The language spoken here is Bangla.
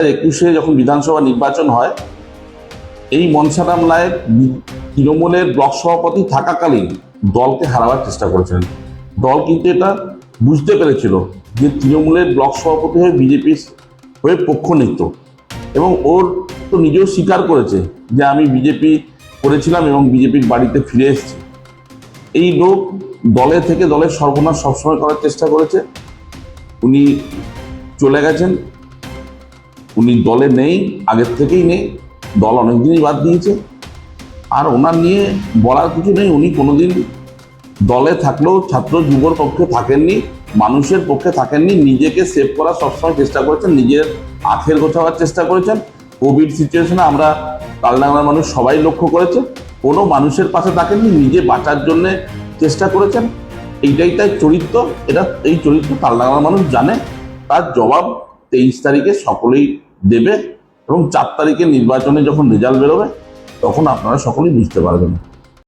2021-এ যখন বিধানসভা নির্বাচন হয়, এই মনসারাম নায়েক তৃণমূলের ব্লক সভাপতি থাকাকালীন দলকে হারাবার চেষ্টা করেছিলেন। দল কিন্তু এটা বুঝতে পেরেছিল যে তৃণমূলের ব্লক সভাপতি হয়ে বিজেপির হয়ে পক্ষ নিত, এবং ওর তো নিজেও স্বীকার করেছে যে আমি বিজেপি করেছিলাম এবং বিজেপির বাড়িতে ফিরে এসেছি। এই লোক দলে থেকে দলের সর্বনাশ সবসময় করার চেষ্টা করেছে। উনি চলে গেছেন, উনি দলে নেই, আগের থেকেই নেই, দল অনেকদিনই বাদ দিয়েছে। আর ওনার নিয়ে বলার কিছু নেই। উনি কোনোদিন দলে থাকলেও ছাত্র যুবর পক্ষে থাকেননি, মানুষের পক্ষে থাকেননি। নিজেকে সেভ করার সবসময় চেষ্টা করেছেন, নিজের আখের গোছাবার চেষ্টা করেছেন। কোভিড সিচুয়েশনে আমরা তালডাংরার মানুষ সবাই লক্ষ্য করেছে, কোনো মানুষের পাশে থাকেননি, নিজে বাঁচার জন্য চেষ্টা করেছেন। এইটাই তাই চরিত্র। এই চরিত্র তালডাংরার মানুষ জানে। তার জবাব 23 তারিখে সকলেই দেবে, এবং 4 তারিখে নির্বাচনে যখন রেজাল্ট বেরোবে তখন আপনারা সকলেই বুঝতে পারবেন।